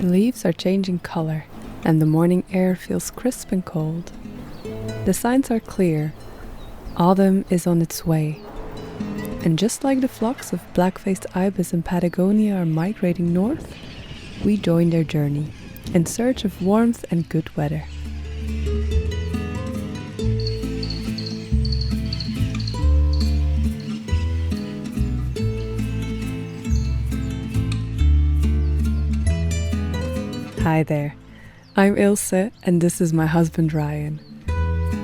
leaves are changing color, and the morning air feels crisp and cold. The signs are clear. Autumn is on its way. And just like the flocks of black-faced ibis in Patagonia are migrating north, we join their journey in search of warmth and good weather. Hi there, I'm Ilse and this is my husband Ryan.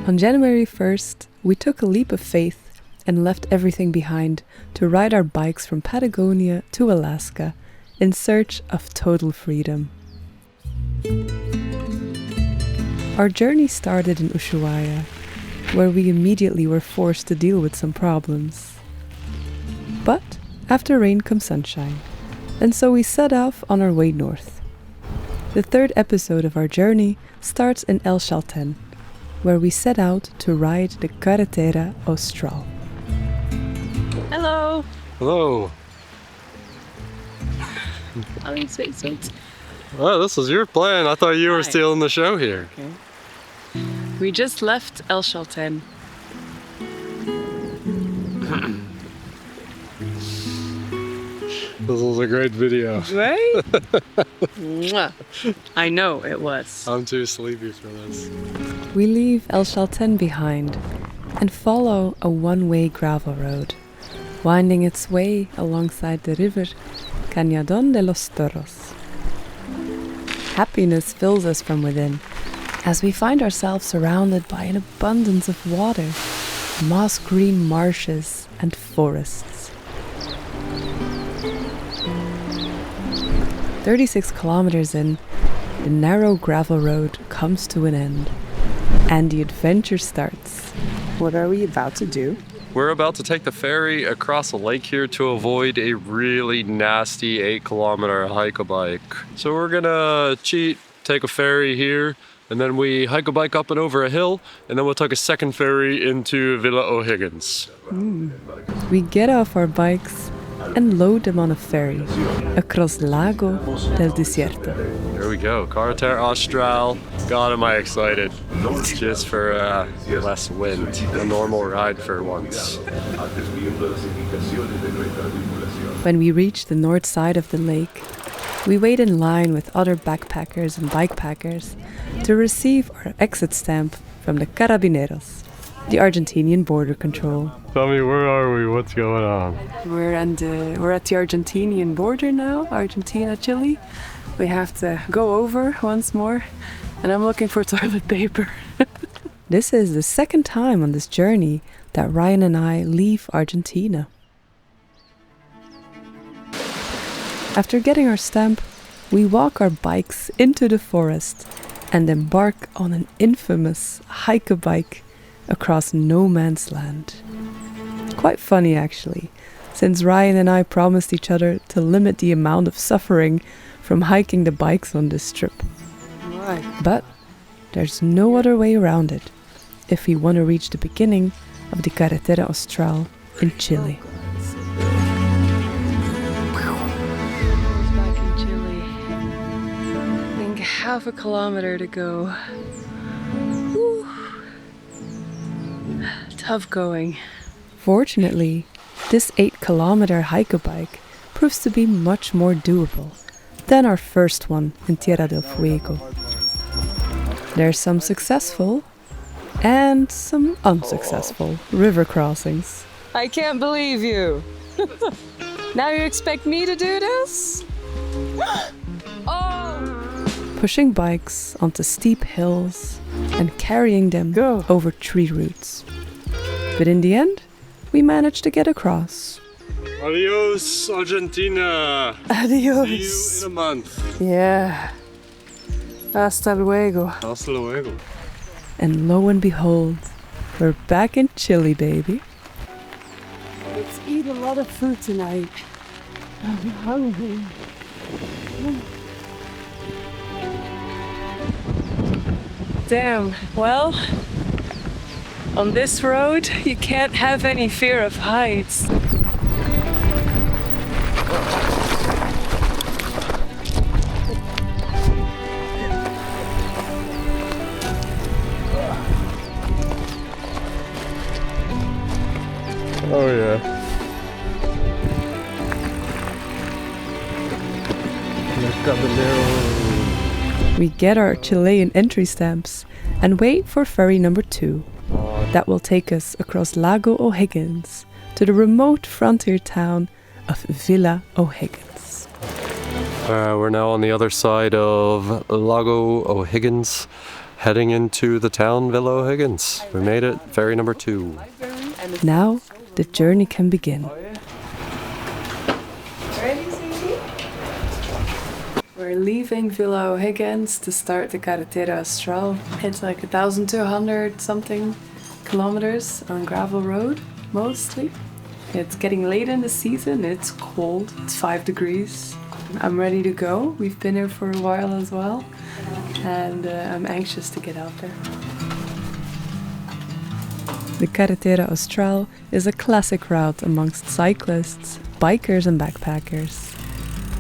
On January 1st, we took a leap of faith and left everything behind to ride our bikes from Patagonia to Alaska in search of total freedom. Our journey started in Ushuaia, where we immediately were forced to deal with some problems. But after rain comes sunshine, and so we set off on our way north. The third episode of our journey starts in El Chaltén, where we set out to ride the Carretera Austral. Hello! Hello! Wait. Well, this was your plan. I thought you were stealing the show here. Okay. We just left El Chaltén. This was a great video. Right? I know it was. I'm too sleepy for this. We leave El Chaltén behind and follow a one-way gravel road, winding its way alongside the river Cañadón de los Toros. Happiness fills us from within as we find ourselves surrounded by an abundance of water, moss-green marshes and forests. 36 kilometers in, the narrow gravel road comes to an end, and the adventure starts. What are we about to do? We're about to take the ferry across a lake here to avoid a really nasty 8-kilometer hike-a-bike. So we're gonna cheat, take a ferry here, and then we hike a bike up and over a hill, and then we'll take a second ferry into Villa O'Higgins. We get off our bikes and load them on a ferry across Lago del Desierto. Here we go, Carretera Austral. God, am I excited. Just for less wind. A normal ride for once. When we reach the north side of the lake, we wait in line with other backpackers and bikepackers to receive our exit stamp from the Carabineros, the Argentinian border control. Tell me, where are we? What's going on? We're at the Argentinian border now, Argentina-Chile. We have to go over once more, and I'm looking for toilet paper. This is the second time on this journey that Ryan and I leave Argentina. After getting our stamp, we walk our bikes into the forest and embark on an infamous hike-a-bike across no man's land. Quite funny actually, since Ryan and I promised each other to limit the amount of suffering from hiking the bikes on this trip. Right. But there's no other way around it if we want to reach the beginning of the Carretera Austral in Chile. Back in Chile. I think half a kilometer to go. Whew. Tough going. Fortunately, this 8-kilometer hike-a-bike proves to be much more doable than our first one in Tierra del Fuego. There's some successful and some unsuccessful river crossings. I can't believe you! Now you expect me to do this? Oh! Pushing bikes onto steep hills and carrying them over tree roots. But in the end, we managed to get across. Adios, Argentina! Adios! See you in a month. Yeah. Hasta luego. Hasta luego. And lo and behold, we're back in Chile, baby. Let's eat a lot of food tonight. I'm hungry. Damn, well, on this road, you can't have any fear of heights. Oh yeah. We get our Chilean entry stamps and wait for ferry number 2. That will take us across Lago O'Higgins to the remote frontier town of Villa O'Higgins. We're now on the other side of Lago O'Higgins, heading into the town Villa O'Higgins. We made it, ferry number 2. Now the journey can begin. We're leaving Villa O'Higgins to start the Carretera Austral. It's like 1,200 something kilometers on gravel road, mostly. It's getting late in the season, it's cold, it's 5 degrees. I'm ready to go. We've been here for a while as well, and I'm anxious to get out there. The Carretera Austral is a classic route amongst cyclists, bikers and backpackers.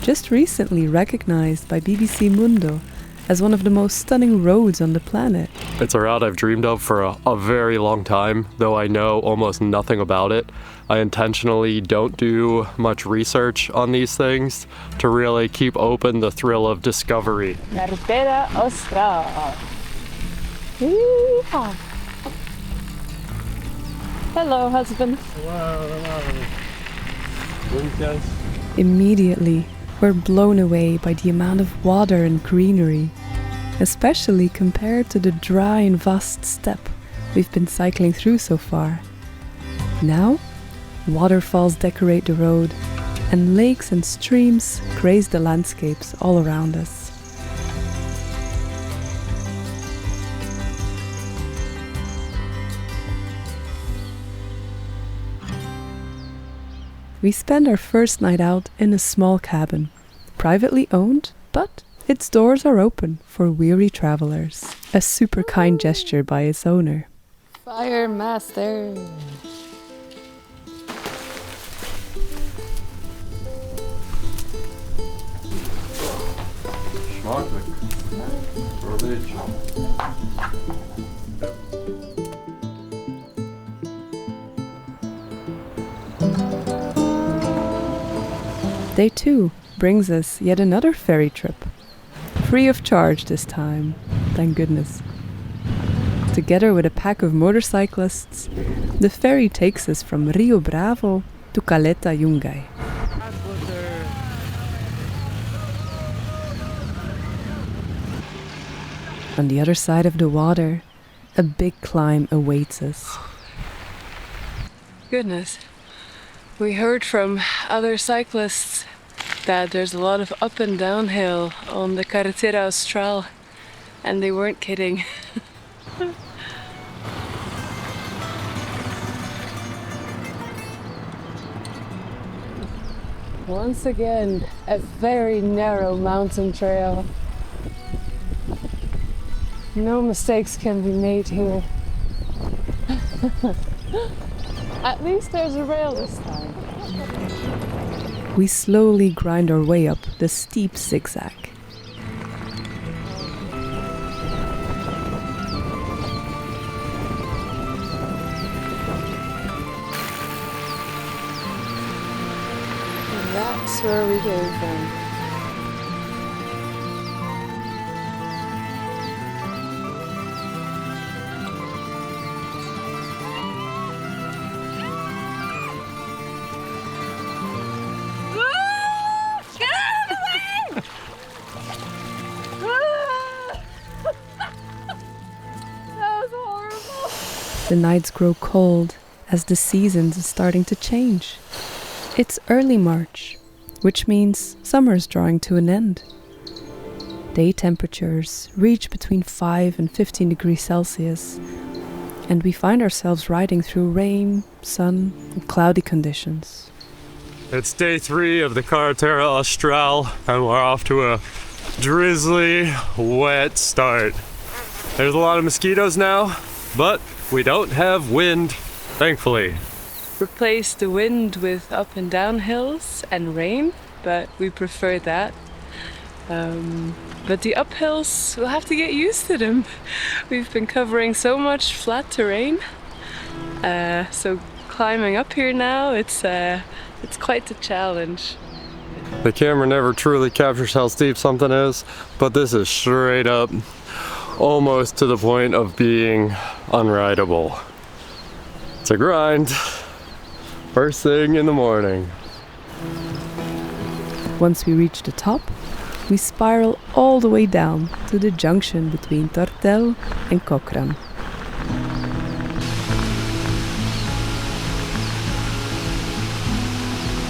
Just recently recognized by BBC Mundo as one of the most stunning roads on the planet. It's a route I've dreamed of for a very long time, though I know almost nothing about it. I intentionally don't do much research on these things to really keep open the thrill of discovery. Carretera Austral. Yeehaw. Hello, husband. Hello. Immediately, we're blown away by the amount of water and greenery, especially compared to the dry and vast steppe we've been cycling through so far. Now, waterfalls decorate the road, and lakes and streams grace the landscapes all around us. We spend our first night out in a small cabin, privately owned, but its doors are open for weary travelers. A super kind gesture by its owner. Fire master! Day 2 brings us yet another ferry trip. Free of charge this time, thank goodness. Together with a pack of motorcyclists, the ferry takes us from Rio Bravo to Caleta Yungay. On the other side of the water, a big climb awaits us. Goodness. We heard from other cyclists that there's a lot of up and downhill on the Carretera Austral, and they weren't kidding. Once again, a very narrow mountain trail. No mistakes can be made here. At least there's a rail this time. We slowly grind our way up the steep zigzag. And that's where we came from. The nights grow cold as the seasons are starting to change. It's early March, which means summer is drawing to an end. Day temperatures reach between 5 and 15 degrees Celsius, and we find ourselves riding through rain, sun, and cloudy conditions. It's day 3 of the Carretera Austral, and we're off to a drizzly, wet start. There's a lot of mosquitoes now, but we don't have wind, thankfully. Replace the wind with up and down hills and rain, but we prefer that. But the uphills, we'll have to get used to them. We've been covering so much flat terrain, so climbing up here now. It's quite a challenge. The camera never truly captures how steep something is, but this is straight up almost to the point of being unrideable. It's a grind. First thing in the morning. Once we reach the top, we spiral all the way down to the junction between Tortel and Cochrane.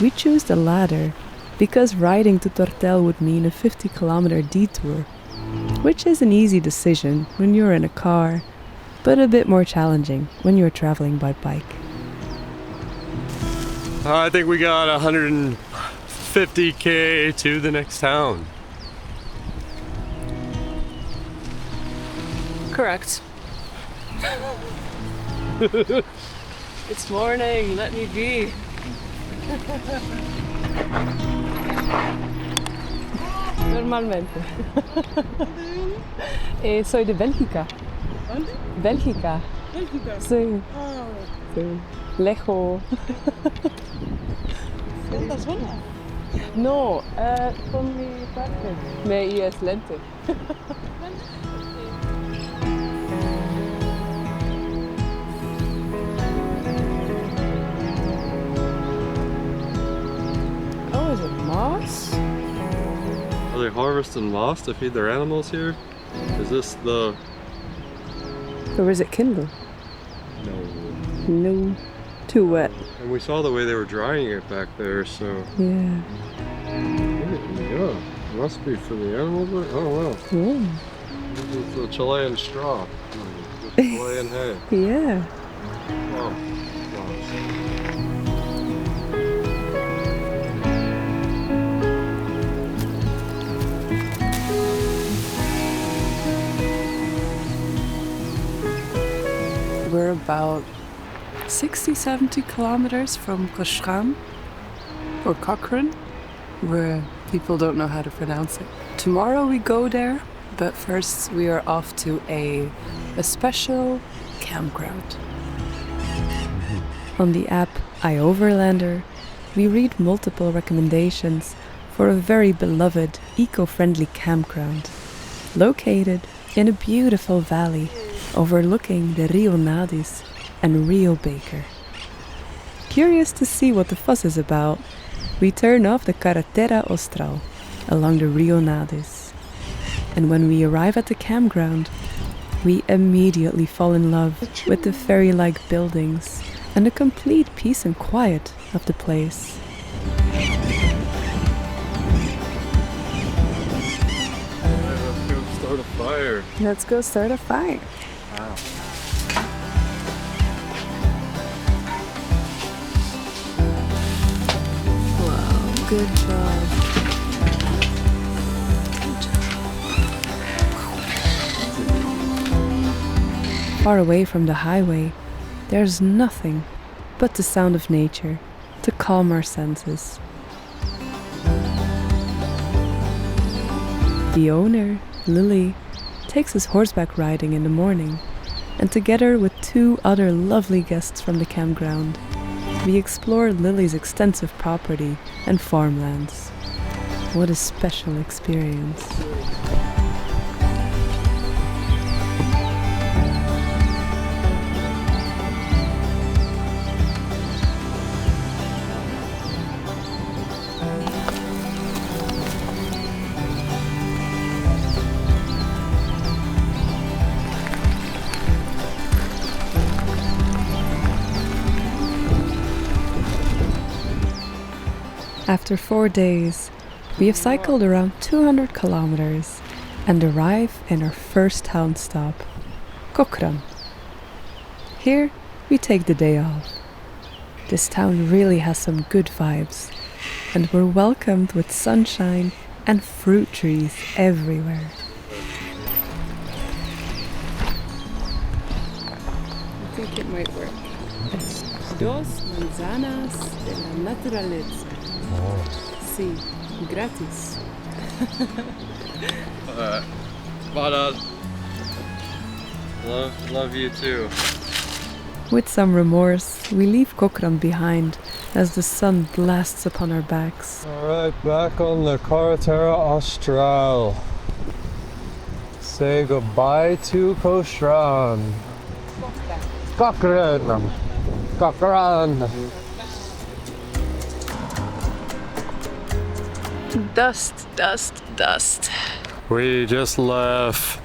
We choose the latter because riding to Tortel would mean a 50-kilometer detour, which is an easy decision when you're in a car, but a bit more challenging when you're traveling by bike. I think we got 150k to the next town. Correct. It's morning, let me be. Normalmente. Soy de Bélgica. ¿Dónde? Bélgica. Bélgica. Sí. Ah, Sí. Lejos. ¿cuántas zona? No, con mi parte. Nee, hier ist Lente. Oh, is it moss? Are they harvesting moss to feed their animals here? Is this the... Or is it kindle? No. No. Too wet. And we saw the way they were drying it back there, so... Yeah. Yeah, must be for the animals. Oh wow. Yeah. This is the Chilean straw. The Chilean hay. Yeah. Wow. We're about 60-70 kilometers from Cochrane, or Cochrane, where people don't know how to pronounce it. Tomorrow we go there, but first we are off to a special campground. On the app iOverlander, we read multiple recommendations for a very beloved eco-friendly campground located in a beautiful valley overlooking the Rio Nadis and Rio Baker. Curious to see what the fuss is about, we turn off the Carretera Austral along the Rio Nadis. And when we arrive at the campground, we immediately fall in love with the fairy-like buildings and the complete peace and quiet of the place. Let's go start a fire. Let's go start a fire. Wow. Wow, good job. Far away from the highway, there's nothing but the sound of nature to calm our senses. The owner, Lily, takes us horseback riding in the morning, and together with 2 other lovely guests from the campground, we explore Lily's extensive property and farmlands. What a special experience. After 4 days, we have cycled around 200 kilometers and arrive in our first town stop, Cochrane. Here, we take the day off. This town really has some good vibes, and we're welcomed with sunshine and fruit trees everywhere. I think it might work. Dos manzanas de la naturaleza. Sí, gratis. Love you too. With some remorse, we leave Cochrane behind as the sun blasts upon our backs. Alright, back on the Carretera Austral. Say goodbye to Cochrane. Cochrane. Cochrane. Dust, dust, dust. We just left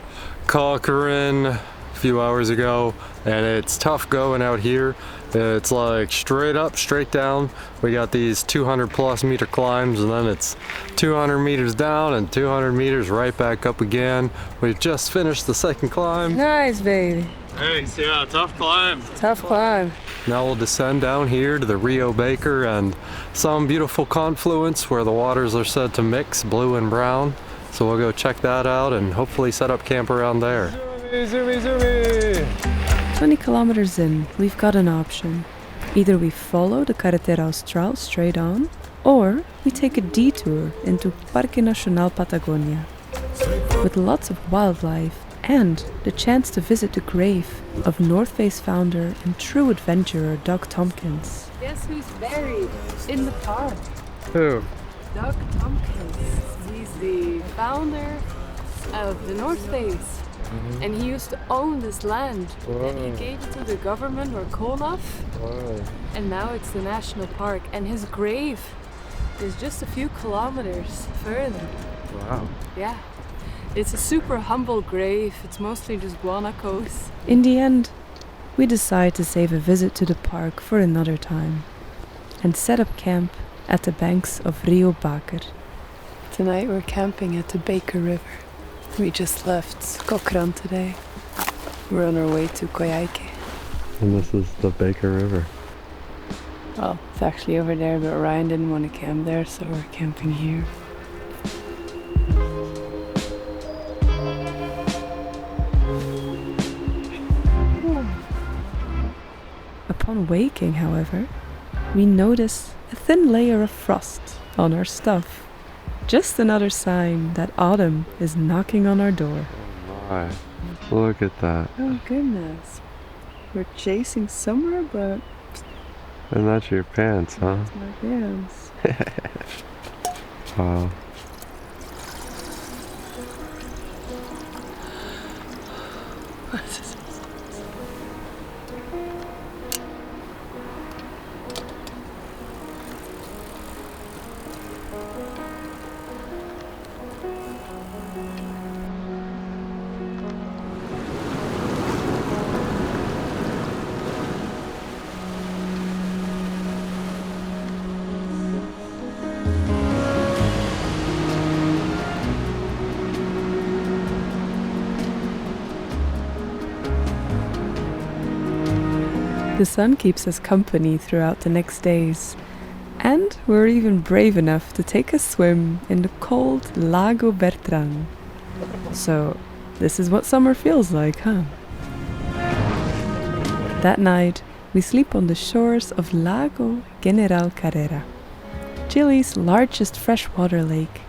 Cochrane a few hours ago, and it's tough going out here. It's like straight up, straight down. We got these 200 plus meter climbs, and then it's 200 meters down and 200 meters right back up again. We just finished the second climb. Nice, baby. Thanks, yeah, tough climb. Tough climb. Now we'll descend down here to the Rio Baker and some beautiful confluence where the waters are said to mix blue and brown. So we'll go check that out and hopefully set up camp around there. Zoomy, zoomy, zoomy. 20 kilometers in, we've got an option. Either we follow the Carretera Austral straight on, or we take a detour into Parque Nacional Patagonia. With lots of wildlife and the chance to visit the grave of North Face founder and true adventurer Doug Tompkins. Guess who's buried in the park? Who? Doug Tompkins. He's the founder of the North Face. And he used to own this land. And he gave it to the government or Kolaf. And now it's the national park. And his grave is just a few kilometers further. Wow. Yeah. It's a super humble grave. It's mostly just guanacos. In the end, we decide to save a visit to the park for another time and set up camp at the banks of Rio Baker. Tonight we're camping at the Baker River. We just left Cochrane today. We're on our way to Coyhaique. And this is the Baker River. Well, it's actually over there, but Ryan didn't want to camp there, so we're camping here. Upon waking, however, we notice a thin layer of frost on our stuff. Just another sign that autumn is knocking on our door. Oh my, look at that. Oh goodness. We're chasing summer, but... And that's your pants, huh? That's my pants. Wow. The sun keeps us company throughout the next days, and we're even brave enough to take a swim in the cold Lago Bertrand. So, this is what summer feels like, huh? That night, we sleep on the shores of Lago General Carrera, Chile's largest freshwater lake,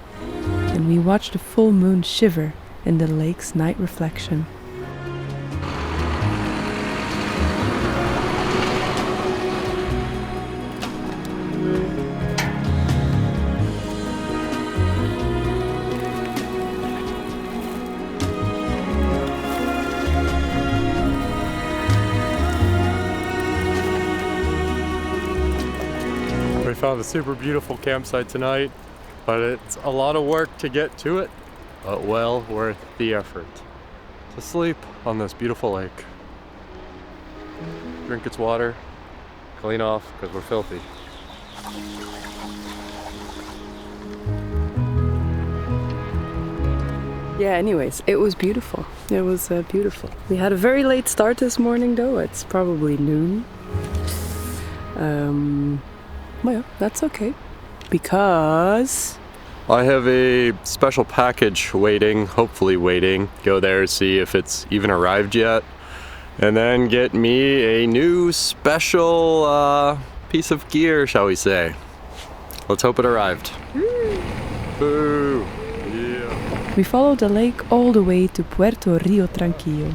and we watch the full moon shiver in the lake's night reflection. We found a super beautiful campsite tonight, but it's a lot of work to get to it, but well worth the effort to sleep on this beautiful lake. Drink its water, clean off because we're filthy. Yeah, anyways, it was beautiful. It was beautiful. We had a very late start this morning though. It's probably noon. Well, yeah, that's okay. Because... I have a special package waiting, hopefully waiting. Go there, see if it's even arrived yet. And then get me a new special piece of gear, shall we say. Let's hope it arrived. Boo! Yeah. We followed the lake all the way to Puerto Rio Tranquillo,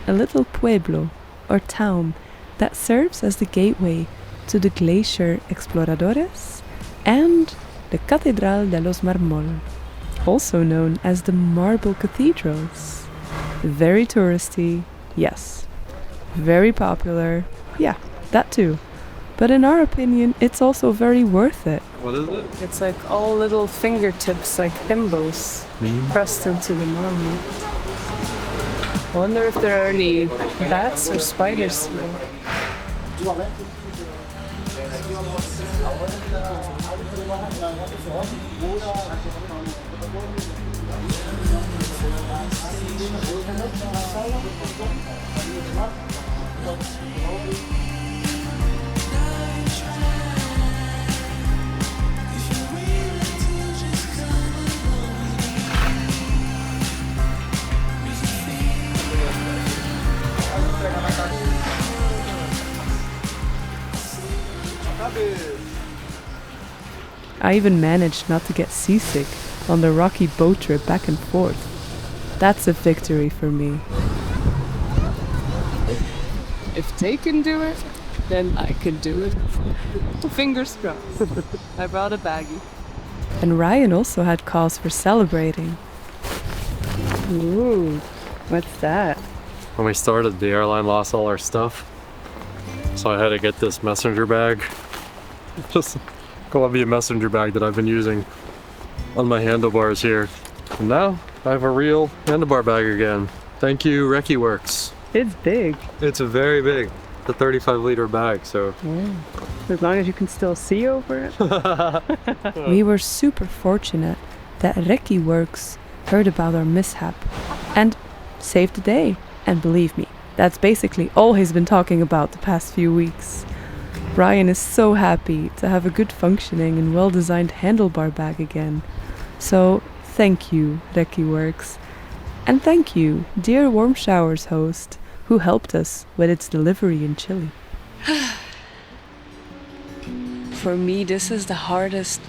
a little pueblo, or town, that serves as the gateway to the Glacier Exploradores and the Catedral de los Mármol, also known as the Marble Cathedrals. Very touristy, yes. Very popular, yeah, that too. But in our opinion, it's also very worth it. What is it? It's like all little fingertips, like thimbles, pressed into the marble. I wonder if there are any bats or spiders. I even managed not to get seasick on the rocky boat trip back and forth. That's a victory for me. If they can do it, then I can do it. Fingers crossed. I brought a baggie. And Ryan also had cause for celebrating. Ooh, what's that? When we started, the airline lost all our stuff. So I had to get this messenger bag. Just Columbia messenger bag that I've been using on my handlebars here. And now I have a real handlebar bag again. Thank you, Recce Works. It's big. It's a very big, the 35-liter bag, so. Yeah. As long as you can still see over it. We were super fortunate that Recce Works heard about our mishap and saved the day. And believe me, that's basically all he's been talking about the past few weeks. Ryan is so happy to have a good functioning and well-designed handlebar bag again. So thank you, Recce Works. And thank you, dear Warm Showers host, who helped us with its delivery in Chile. For me, this is the hardest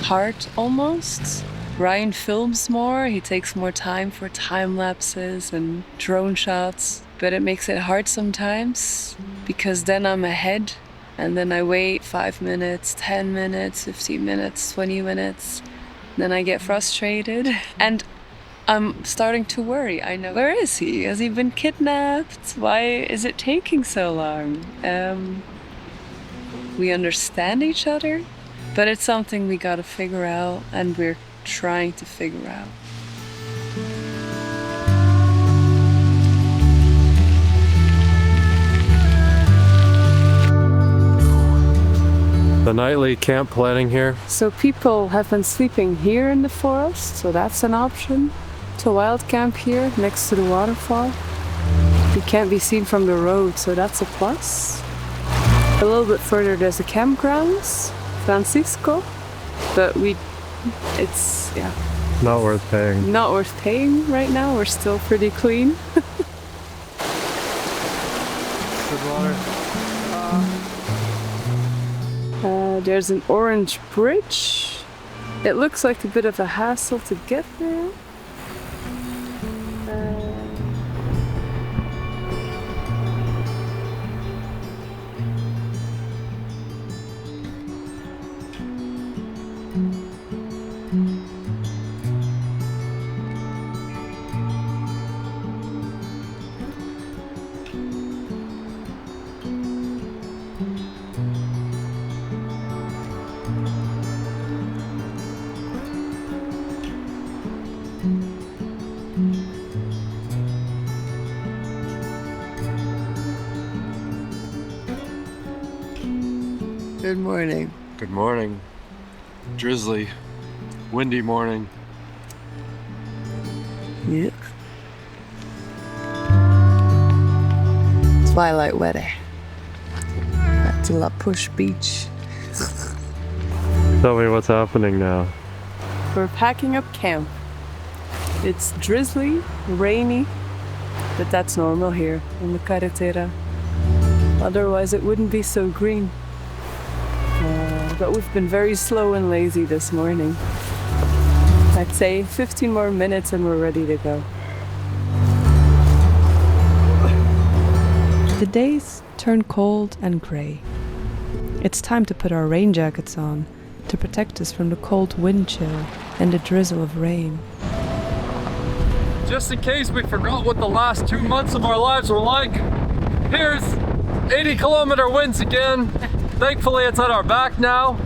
part almost. Ryan films more, he takes more time for time lapses and drone shots, but it makes it hard sometimes because then I'm ahead and then I wait 5 minutes, 10 minutes, 15 minutes, 20 minutes. Then I get frustrated and I'm starting to worry. I know, where is he? Has he been kidnapped? Why is it taking so long? We understand each other, but it's something we gotta figure out and we're trying to figure out. The nightly camp planning here. So people have been sleeping here in the forest, so that's an option. To wild camp here next to the waterfall. You can't be seen from the road, so that's a plus. A little bit further there's the campgrounds, Francisco, but it's Not worth paying. not worth paying right now. We're still pretty clean. Good water. There's an orange bridge. It looks like a bit of a hassle to get there. Good morning. Good morning. Drizzly, windy morning. Yep. Twilight weather. Back to La Push Beach. Tell me what's happening now. We're packing up camp. It's drizzly, rainy, but that's normal here in the Carretera. Otherwise it wouldn't be so green. But we've been very slow and lazy this morning. I'd say 15 more minutes and we're ready to go. The days turn cold and grey. It's time to put our rain jackets on to protect us from the cold wind chill and the drizzle of rain. Just in case we forgot what the last 2 months of our lives were like, here's 80-kilometer winds again. Thankfully it's at our back now.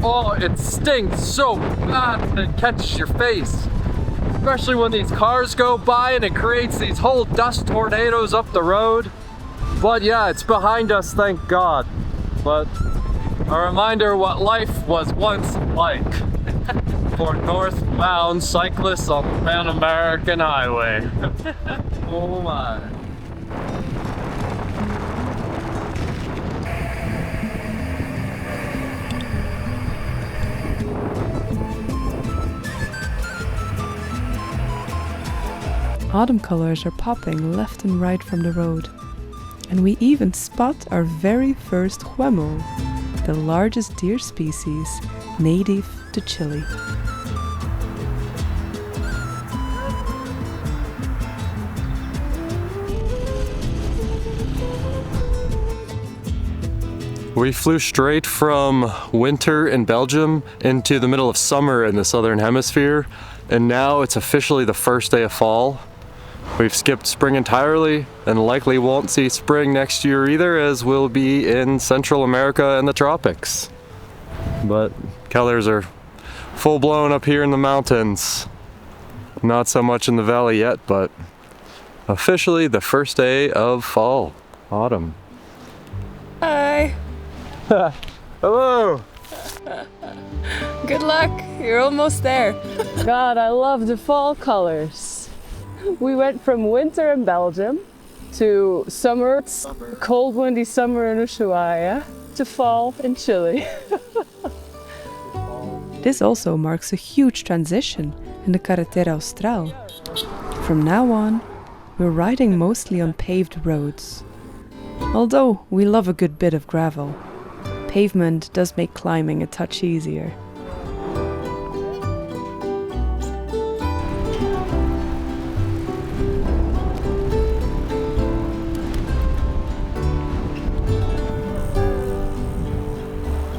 Oh, it stinks so bad that it catches your face. Especially when these cars go by and it creates these whole dust tornadoes up the road. But yeah, it's behind us, thank God. But a reminder what life was once like for northbound cyclists on the Pan American Highway. Oh my. Autumn colors are popping left and right from the road. And we even spot our very first huemo, the largest deer species native to Chile. We flew straight from winter in Belgium into the middle of summer in the southern hemisphere, and now it's officially the first day of fall. We've skipped spring entirely and likely won't see spring next year either, as we'll be in Central America and the tropics. But colors are full blown up here in the mountains. Not so much in the valley yet, but officially the first day of fall, autumn. Hi. Hello! Good luck. You're almost there. God, I love the fall colors. We went from winter in Belgium to summer, cold windy summer in Ushuaia, to fall in Chile. This also marks a huge transition in the Carretera Austral. From now on, we're riding mostly on paved roads. Although we love a good bit of gravel, pavement does make climbing a touch easier.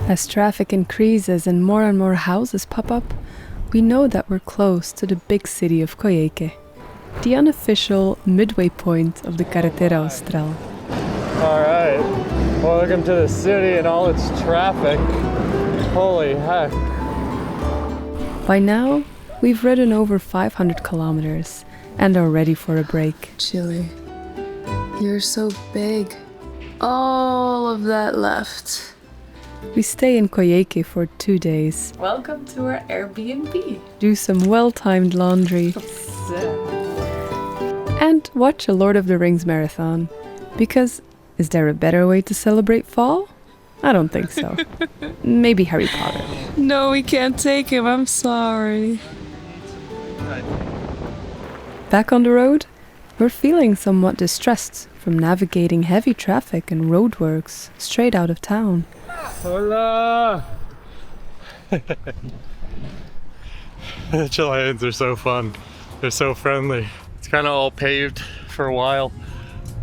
As traffic increases and more houses pop up, we know that we're close to the big city of Coyhaique, the unofficial midway point of the Carretera Austral. Alright, welcome to the city and all its traffic. Holy heck. By now, we've ridden over 500 kilometers and are ready for a break. Chile, you're so big. All of that left. We stay in Coyhaique for 2 days, Welcome to our Airbnb. do some well-timed laundry, and watch a Lord of the Rings marathon. Because, is there a better way to celebrate fall? I don't think so. Maybe Harry Potter. No, we can't take him. I'm sorry. Back on the road, we're feeling somewhat distressed from navigating heavy traffic and roadworks straight out of town. Hola! The Chileans are so fun. They're so friendly. It's kind of all paved for a while,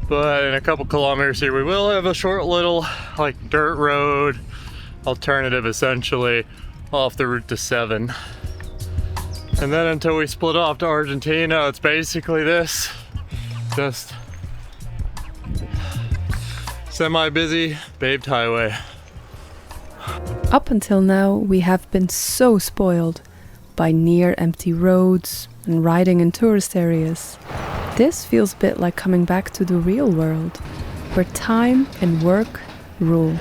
but in a couple kilometers here we will have a short little like dirt road alternative essentially off the route to 7. And then until we split off to Argentina, it's basically this, just semi-busy paved highway. Up until now, we have been so spoiled by near empty roads and riding in tourist areas. This feels a bit like coming back to the real world, where time and work rule.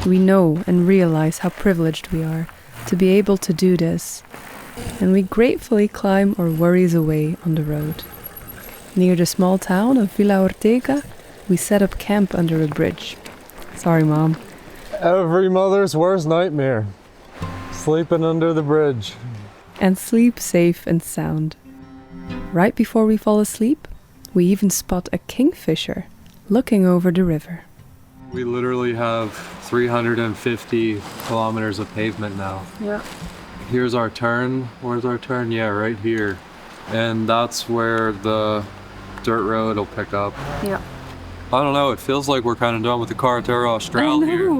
We know and realize how privileged we are to be able to do this, and we gratefully climb our worries away on the road. Near the small town of Villa Ortega, we set up camp under a bridge. Sorry, Mom. Every mother's worst nightmare. Sleeping under the bridge. And sleep safe and sound. Right before we fall asleep, we even spot a kingfisher looking over the river. We literally have 350 kilometers of pavement now. Yeah. Here's our turn. Where's our turn? Yeah, right here. And that's where the dirt road will pick up. Yeah. I don't know, it feels like we're kind of done with the Carretera Austral here.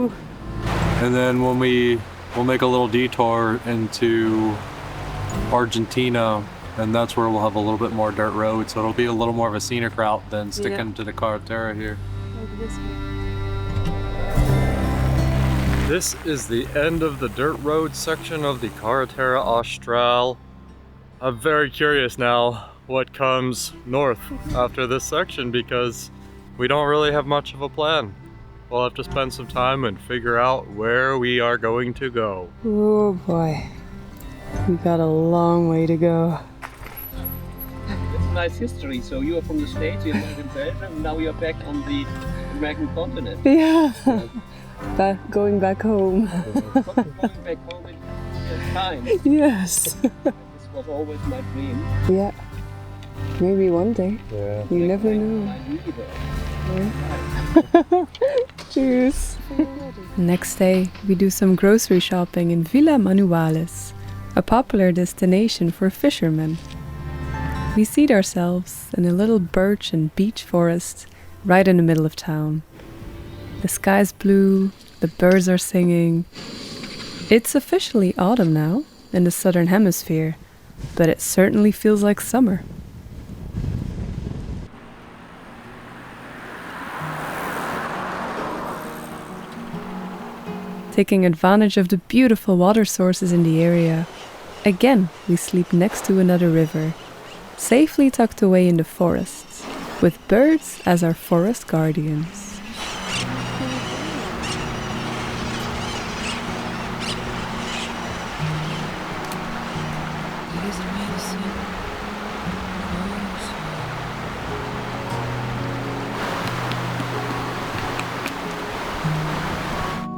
And then we'll make a little detour into Argentina, and that's where we'll have a little bit more dirt road, so it'll be a little more of a scenic route than sticking to the Carretera here. This is the end of the dirt road section of the Carretera Austral. I'm very curious now what comes north after this section, because we don't really have much of a plan. We'll have to spend some time and figure out where we are going to go. Oh boy, we got a long way to go. It's a nice history. So you are from the States, you're in Belgium, now you're back on the American continent. Yeah, going back home. Going back home in time. Yes. This was always my dream. Yeah, maybe one day. Yeah. You never know. Cheers. Next day, we do some grocery shopping in Villa Manuales, a popular destination for fishermen. We seat ourselves in a little birch and beech forest right in the middle of town. The sky's blue, the birds are singing. It's officially autumn now in the southern hemisphere, but it certainly feels like summer. Taking advantage of the beautiful water sources in the area, again we sleep next to another river, safely tucked away in the forests, with birds as our forest guardians.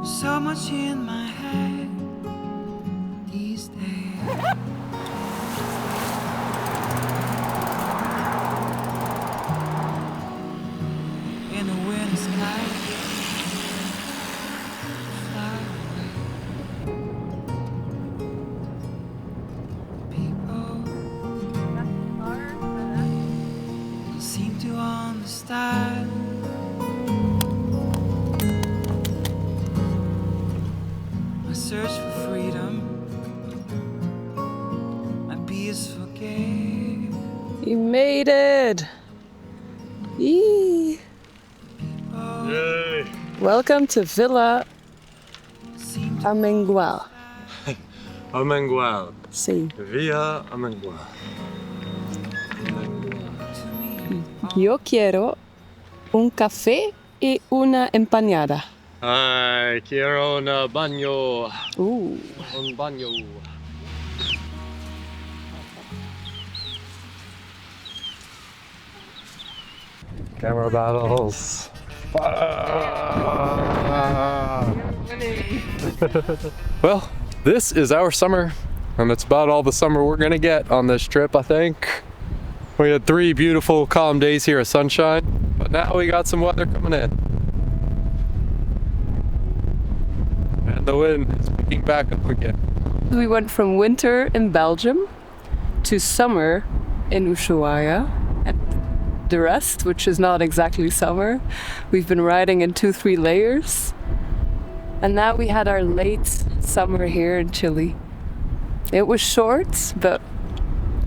So much in my head these days. In the winter sky, fly away. People don't seem to understand. Search for freedom, my peaceful game. You made it! Yee. Yay! Welcome to Villa Amengual. Amengual. Sí. Villa Amengual. Yo quiero un café y una empanada. Ay, quiero un baño. Ooh. Un baño. Camera battles. Well, this is our summer, and it's about all the summer we're gonna get on this trip, I think. We had 3 beautiful, calm days here of sunshine, but now we got some weather coming in. And the wind is picking back up again. We went from winter in Belgium to summer in Ushuaia, and the rest, which is not exactly summer. We've been riding in 2-3 layers, and now we had our late summer here in Chile. It was short, but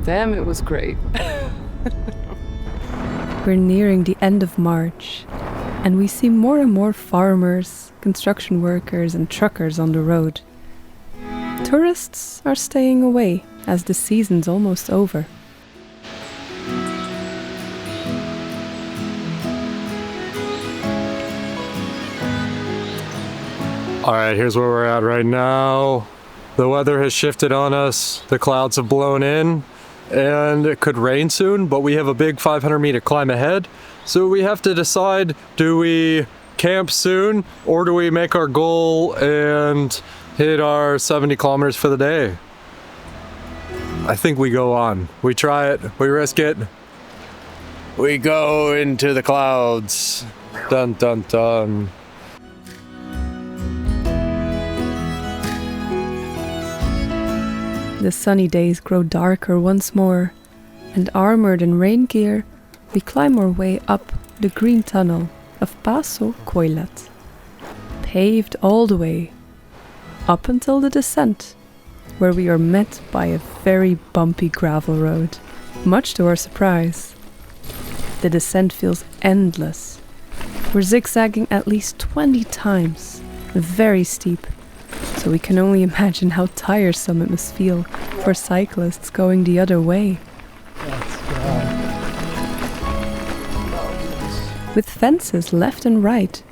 damn, it was great. We're nearing the end of March, and we see more and more farmers, construction workers and truckers on the road. Tourists are staying away as the season's almost over. Alright, here's where we're at right now. The weather has shifted on us. The clouds have blown in, and it could rain soon, but we have a big 500-meter climb ahead. So we have to decide, do we camp soon, or do we make our goal and hit our 70 kilometers for the day? I think we go on. We try it, we risk it. We go into the clouds. Dun dun dun. The sunny days grow darker once more, and armored in rain gear, we climb our way up the green tunnel of Paso Coyhaique, paved all the way, up until the descent, where we are met by a very bumpy gravel road, much to our surprise. The descent feels endless. We're zigzagging at least 20 times, very steep, so we can only imagine how tiresome it must feel for cyclists going the other way. With fences left and right,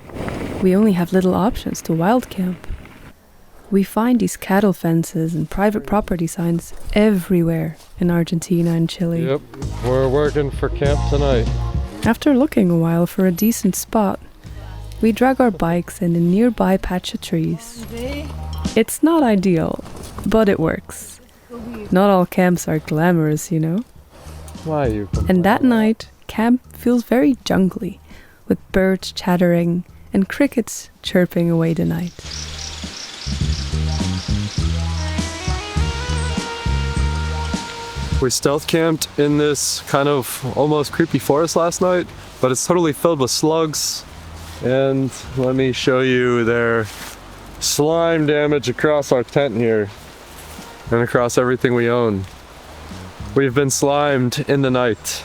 we only have little options to wild camp. We find these cattle fences and private property signs everywhere in Argentina and Chile. Yep, we're working for camp tonight. After looking a while for a decent spot, we drag our bikes in a nearby patch of trees. It's not ideal, but it works. Not all camps are glamorous, you know. Why are you? And that night, camp feels very jungly, with birds chattering and crickets chirping away the night. We stealth camped in this kind of almost creepy forest last night, but it's totally filled with slugs. And let me show you their slime damage across our tent here and across everything we own. We've been slimed in the night.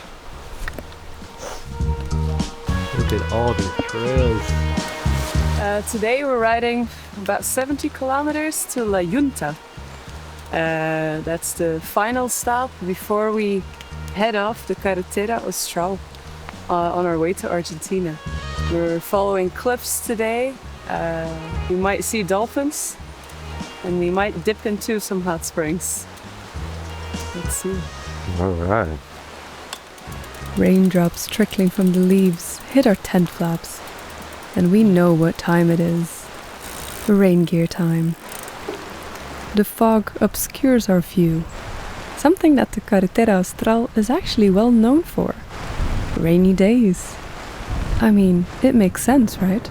Look at all the trails. Today we're riding about 70 kilometers to La Junta. That's the final stop before we head off the Carretera Austral on our way to Argentina. We're following cliffs today. We might see dolphins and we might dip into some hot springs. Let's see. All right. Raindrops trickling from the leaves hit our tent flaps, and we know what time it is. Rain gear time. The fog obscures our view, something that the Carretera Austral is actually well known for. Rainy days. I mean, it makes sense, right?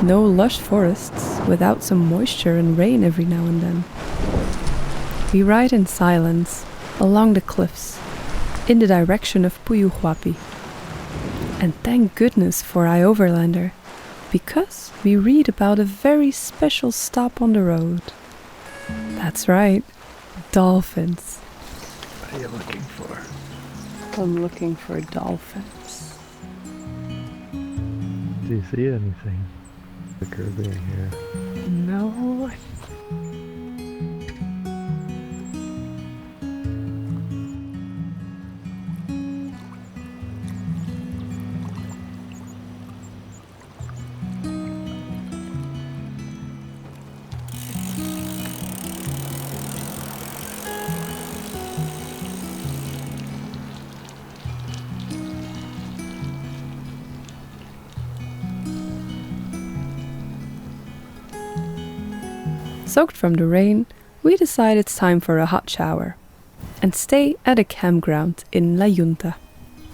No lush forests without some moisture and rain every now and then. We ride in silence along the cliffs in the direction of Coyhaique. And thank goodness for iOverlander, because we read about a very special stop on the road. That's right, dolphins. What are you looking for? I'm looking for dolphins. Do you see anything? The Caribbean here. No. Soaked from the rain, we decide it's time for a hot shower and stay at a campground in La Junta.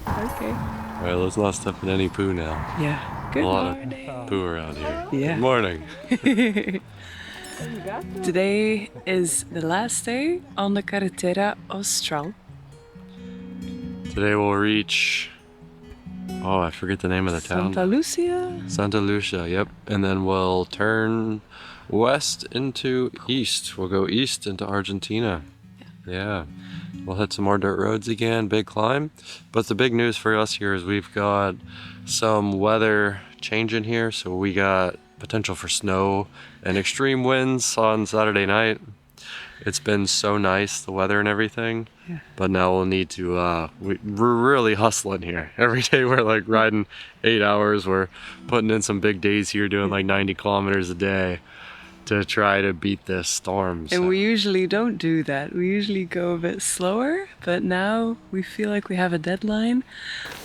Okay. All right, let's not step in any poo now. Yeah. Good A lot morning. of poo around here. Yeah. Good morning. Today is the last day on the Carretera Austral. Today we'll reach, oh, I forget the name of the town. Santa Lucia? Santa Lucia, yep. And then we'll turn west into east. We'll go east into Argentina. Yeah. We'll hit some more dirt roads again, big climb. But the big news for us here is we've got some weather changing here. So we got potential for snow and extreme winds on Saturday night. It's been so nice, the weather and everything. Yeah. But now we'll need to, we're really hustling here. Every day we're like riding 8 hours. We're putting in some big days here, doing like 90 kilometers a day to try to beat this storm. And we usually don't do that. We usually go a bit slower, but now we feel like we have a deadline.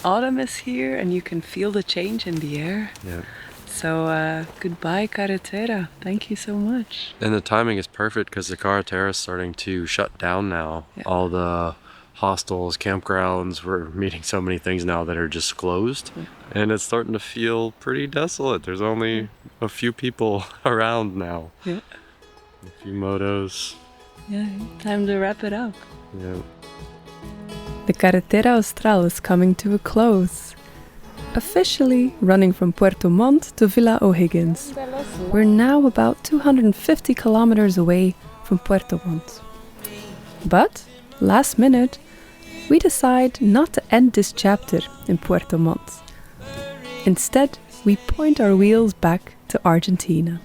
Autumn is here and you can feel the change in the air. Yeah. So goodbye Carretera, thank you so much. And the timing is perfect because the Carretera is starting to shut down now. Yeah. All the hostels, campgrounds, we're meeting so many things now that are just closed. Yeah. And it's starting to feel pretty desolate. There's only a few people around now. Yeah. A few motos. Yeah, time to wrap it up. Yeah. The Carretera Austral is coming to a close. Officially running from Puerto Montt to Villa O'Higgins. We're now about 250 kilometers away from Puerto Montt. But, last minute, we decide not to end this chapter in Puerto Montt. Instead, we point our wheels back to Argentina.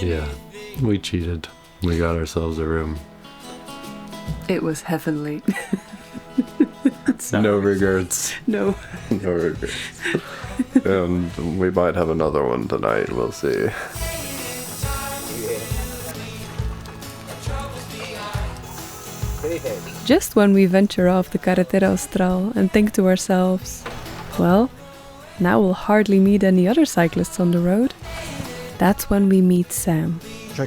Yeah, we cheated. We got ourselves a room. It was heavenly. No regrets. No. No regrets. And we might have another one tonight. We'll see. Just when we venture off the Carretera Austral and think to ourselves, well, now we'll hardly meet any other cyclists on the road, that's when we meet Sam.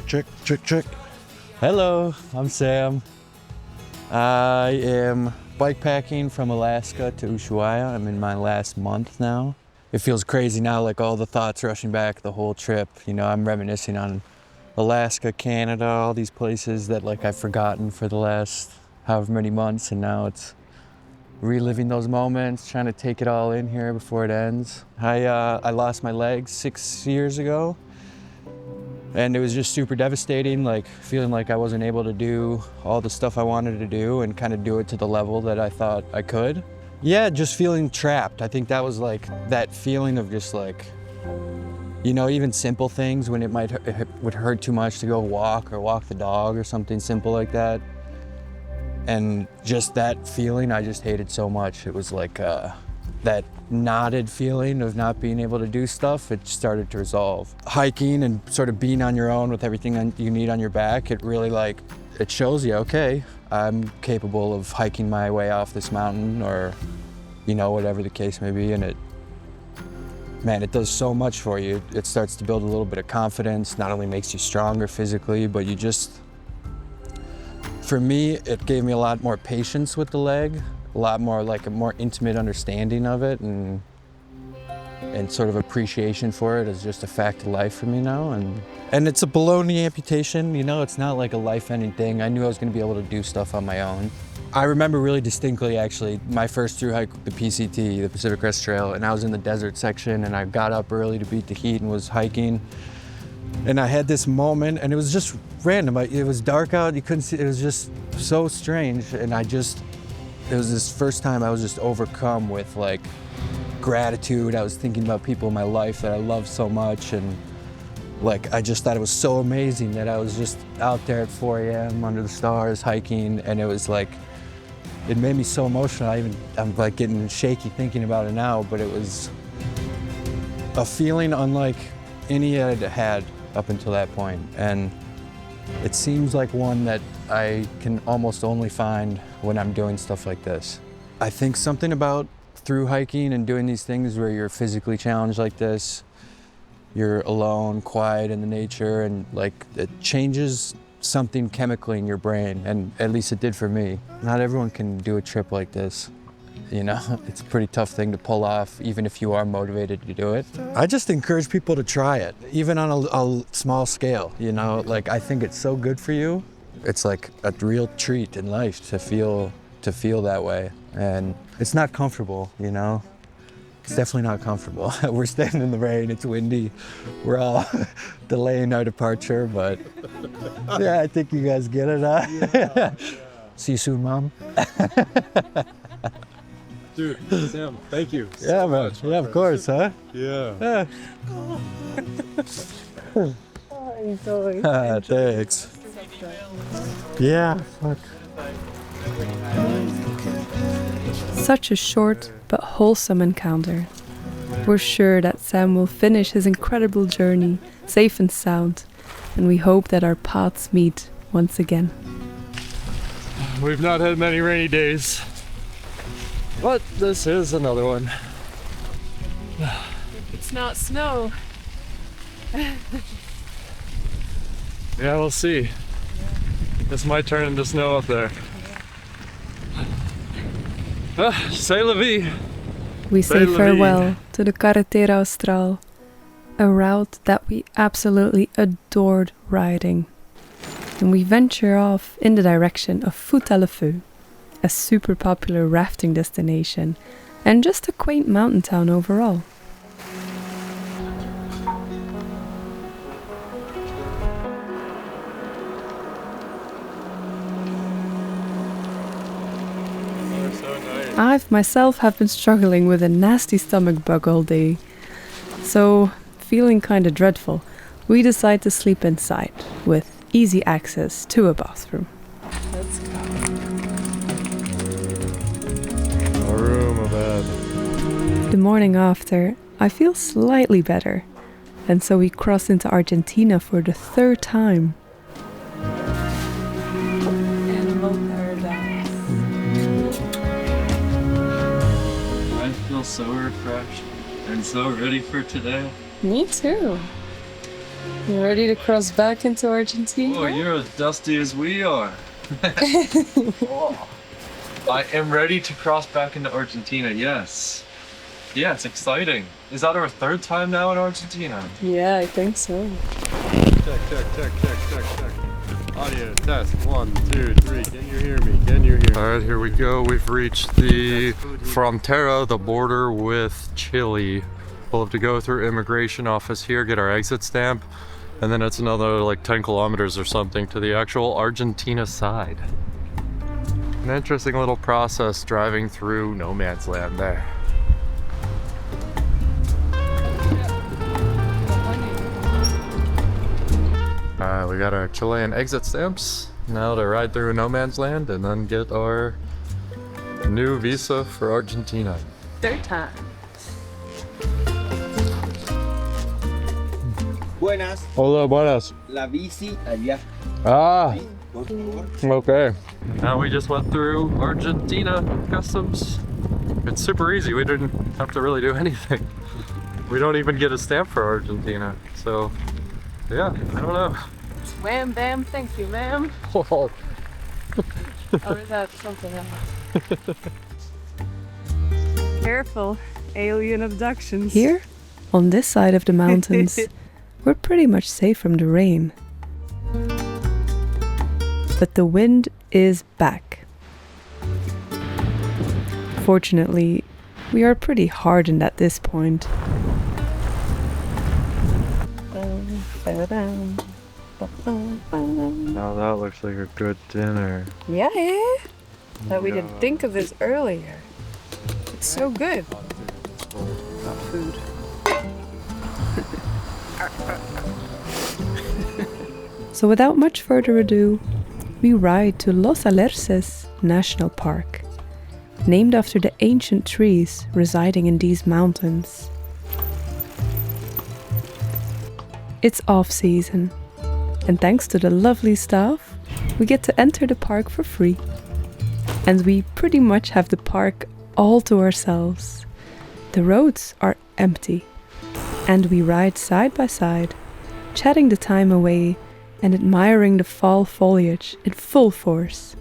Check. Hello, I'm Sam. I am bikepacking from Alaska to Ushuaia. I'm in my last month now. It feels crazy now, like all the thoughts rushing back the whole trip. You know, I'm reminiscing on Alaska, Canada, all these places that like I've forgotten for the last however many months, and now it's reliving those moments, trying to take it all in here before it ends. I lost my legs 6 years ago, and it was just super devastating, like feeling like I wasn't able to do all the stuff I wanted to do and kind of do it to the level that I thought I could. Yeah, just feeling trapped. I think that was like that feeling of just like, you know, even simple things when it would hurt too much to go walk or walk the dog or something simple like that. And just that feeling, I just hated so much. It was like that knotted feeling of not being able to do stuff, it started to resolve. Hiking and sort of being on your own with everything you need on your back, it really like, it shows you, okay, I'm capable of hiking my way off this mountain or, you know, whatever the case may be. And it does so much for you. It starts to build a little bit of confidence, not only makes you stronger physically, but you just, for me, it gave me a lot more patience with the leg, a lot more like a more intimate understanding of it and sort of appreciation for it as just a fact of life for me now. And it's a baloney amputation, you know, it's not like a life-ending thing. I knew I was gonna be able to do stuff on my own. I remember really distinctly actually my first through hike, the PCT, the Pacific Crest Trail, and I was in the desert section and I got up early to beat the heat and was hiking. And I had this moment and it was just random. It was dark out, you couldn't see, it was just so strange. And it was this first time I was just overcome with like gratitude. I was thinking about people in my life that I love so much, and like I just thought it was so amazing that I was just out there at 4 a.m. under the stars hiking, and it was like, it made me so emotional. I'm like getting shaky thinking about it now, but it was a feeling unlike any I'd had up until that point. And it seems like one that I can almost only find when I'm doing stuff like this. I think something about through hiking and doing these things where you're physically challenged like this, you're alone, quiet in the nature, and like it changes something chemically in your brain, and at least it did for me. Not everyone can do a trip like this, you know? It's a pretty tough thing to pull off, even if you are motivated to do it. I just encourage people to try it, even on a small scale, you know? Like, I think it's so good for you. It's like a real treat in life to feel that way. And it's not comfortable, you know? It's definitely not comfortable. We're standing in the rain, it's windy. We're all delaying our departure, but yeah, I think you guys get it, huh? Yeah. See you soon, Mom. Dude, Sam, thank you. Yeah, so man. Yeah, of course, huh? Yeah. Thanks. Yeah, fuck. Such a short but wholesome encounter. We're sure that Sam will finish his incredible journey safe and sound, and we hope that our paths meet once again. We've not had many rainy days, but this is another one. It's not snow. Yeah, we'll see. This might turn into snow up there. C'est la vie. We say C'est la vie. farewell to the Carretera Austral a route that we absolutely adored riding. And we venture off in the direction of Fou, a super popular rafting destination and just a quaint mountain town overall. I myself have been struggling with a nasty stomach bug all day, so feeling kinda dreadful, we decide to sleep inside with easy access to a bathroom. Let's go. A room, a bed. The morning after, I feel slightly better, and so we cross into Argentina for the 3rd time. Animal paradise. I feel so refreshed and so ready for today. Me too. You ready to cross back into Argentina? Oh, you're as dusty as we are. I am ready to cross back into Argentina, yes. Yeah, it's exciting. Is that our 3rd time now in Argentina? Yeah, I think so. Check. Audio test, 1, 2, 3. Can you hear me? Can you hear me? All right, here we go. We've reached the frontera, the border with Chile. We'll have to go through immigration office here, get our exit stamp, and then it's another like 10 kilometers or something to the actual Argentina side. An interesting little process driving through no man's land there. We got our Chilean exit stamps. Now to ride through no man's land and then get our new visa for Argentina. 3rd time. Buenas, Hola, buenas. la bici allá. Ah, Sí, por favor. okay. Now we just went through Argentina customs. It's super easy. We didn't have to really do anything. We don't even get a stamp for Argentina. So, yeah, I don't know. Wham bam, thank you, ma'am. Oh, Or is that something else? Careful, alien abductions. Here, on this side of the mountains, we're pretty much safe from the rain. But the wind is back. Fortunately, we are pretty hardened at this point. now that looks like a good dinner. Yeah, that we didn't think of this earlier. It's so good. Food. So without much further ado, we ride to Los Alerces National Park, named after the ancient trees residing in these mountains. It's off-season, and thanks to the lovely staff, we get to enter the park for free. And we pretty much have the park all to ourselves. The roads are empty, and we ride side by side, chatting the time away and admiring the fall foliage in full force.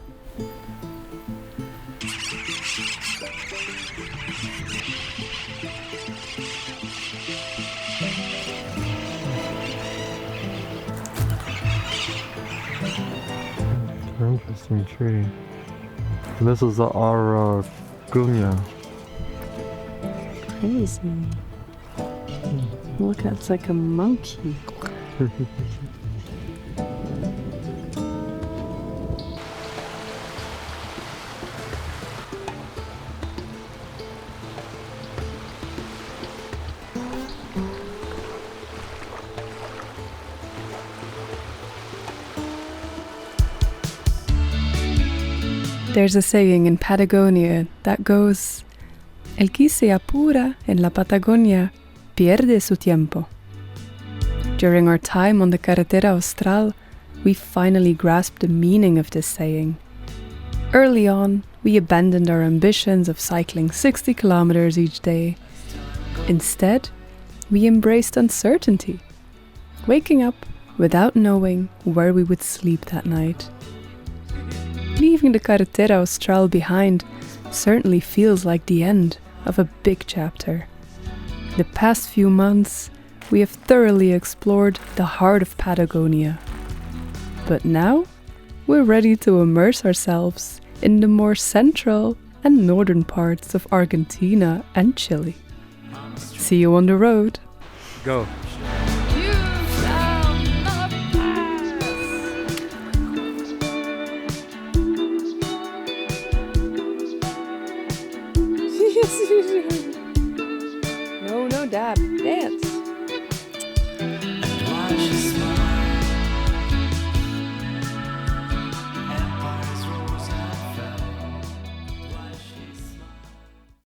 Interesting tree. This is the Aragunia. Crazy. Look, it's like a monkey. There's a saying in Patagonia that goes, El que se apura en la Patagonia pierde su tiempo. During our time on the Carretera Austral, we finally grasped the meaning of this saying. Early on, we abandoned our ambitions of cycling 60 kilometers each day. Instead, we embraced uncertainty, waking up without knowing where we would sleep that night. Leaving the Carretera Austral behind certainly feels like the end of a big chapter. The past few months we have thoroughly explored the heart of Patagonia. But now, we're ready to immerse ourselves in the more central and northern parts of Argentina and Chile. See you on the road! Go. No dab, dance!